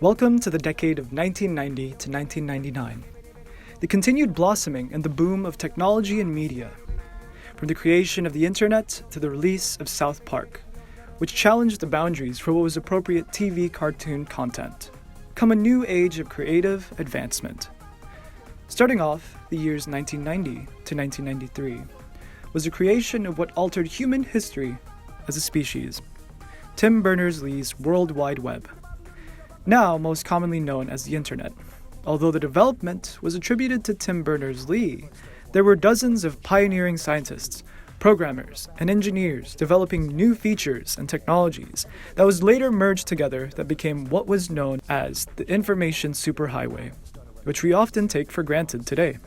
Welcome to the decade of 1990 to 1999. The continued blossoming and the boom of technology and media. From the creation of the internet to the release of South Park, which challenged the boundaries for what was appropriate TV cartoon content, come a new age of creative advancement. Starting off, the years 1990 to 1993 was the creation of what altered human history as a species, Tim Berners-Lee's World Wide Web, now most commonly known as the Internet. Although the development was attributed to Tim Berners-Lee, there were dozens of pioneering scientists, programmers, and engineers developing new features and technologies that was later merged together that became what was known as the information superhighway, which we often take for granted today.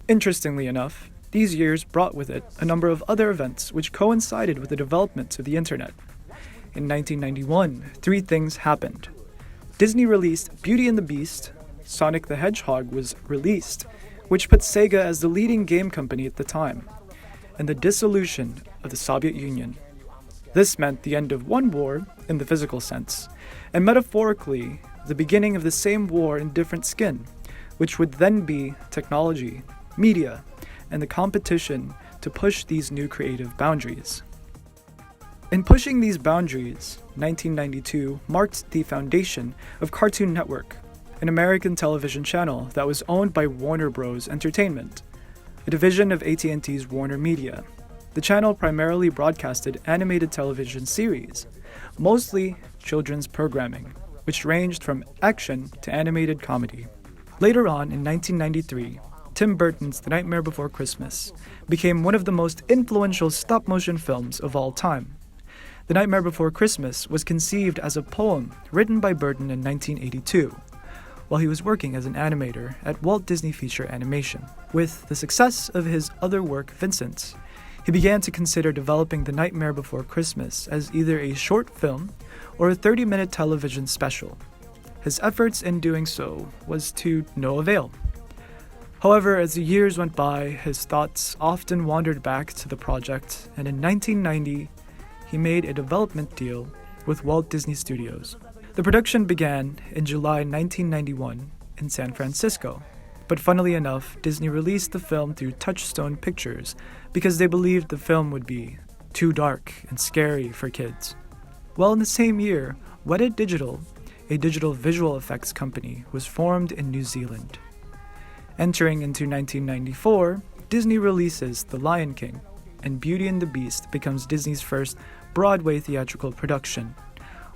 Interestingly enough, these years brought with it a number of other events which coincided with the development of the internet. In 1991, three things happened. Disney released Beauty and the Beast, Sonic the Hedgehog was released, which put Sega as the leading game company at the time, and the dissolution of the Soviet Union. This meant the end of one war in the physical sense, and metaphorically, the beginning of the same war in different skin, which would then be technology, media, and the competition to push these new creative boundaries. In pushing these boundaries, 1992 marked the foundation of Cartoon Network, an American television channel that was owned by Warner Bros. Entertainment, a division of AT&T's Warner Media. The channel primarily broadcasted animated television series, mostly children's programming, which ranged from action to animated comedy. Later on in 1993, Tim Burton's The Nightmare Before Christmas became one of the most influential stop-motion films of all time. The Nightmare Before Christmas was conceived as a poem written by Burton in 1982, while he was working as an animator at Walt Disney Feature Animation. With the success of his other work, Vincent, he began to consider developing The Nightmare Before Christmas as either a short film or a 30-minute television special. His efforts in doing so was to no avail. However, as the years went by, his thoughts often wandered back to the project, and in 1990, he made a development deal with Walt Disney Studios. The production began in July 1991 in San Francisco, but funnily enough, Disney released the film through Touchstone Pictures because they believed the film would be too dark and scary for kids. Well, in the same year, Wedded Digital, a digital visual effects company, was formed in New Zealand. Entering into 1994, Disney releases The Lion King, and Beauty and the Beast becomes Disney's first Broadway theatrical production,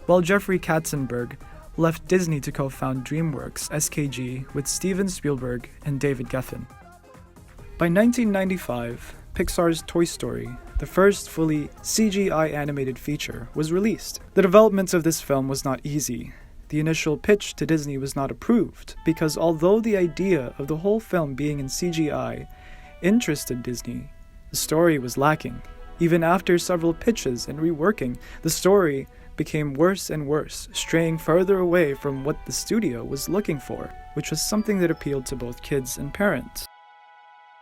while Jeffrey Katzenberg left Disney to co-found DreamWorks SKG with Steven Spielberg and David Geffen. By 1995, Pixar's Toy Story, the first fully CGI animated feature, was released. The development of this film was not easy. The initial pitch to Disney was not approved because although the idea of the whole film being in CGI interested Disney, the story was lacking. Even after several pitches and reworking, the story became worse and worse, straying further away from what the studio was looking for, which was something that appealed to both kids and parents.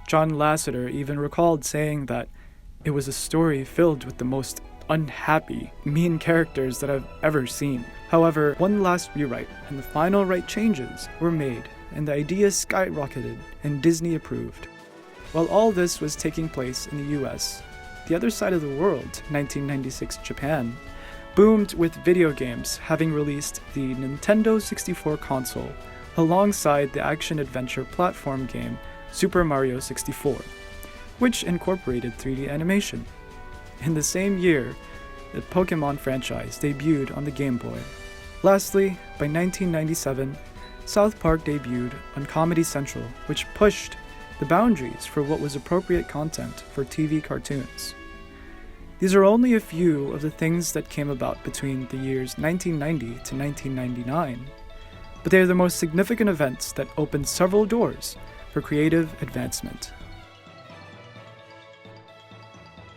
John Lasseter even recalled saying that it was a story filled with the most unhappy, mean characters that I've ever seen. However, one last rewrite and the final right changes were made, and the idea skyrocketed and Disney approved. While all this was taking place in the US, the other side of the world, 1996 Japan, boomed with video games, having released the Nintendo 64 console alongside the action-adventure platform game Super Mario 64, which incorporated 3D animation. In the same year, the Pokémon franchise debuted on the Game Boy. Lastly, by 1997, South Park debuted on Comedy Central, which pushed the boundaries for what was appropriate content for TV cartoons. These are only a few of the things that came about between the years 1990 to 1999, but they are the most significant events that opened several doors for creative advancement.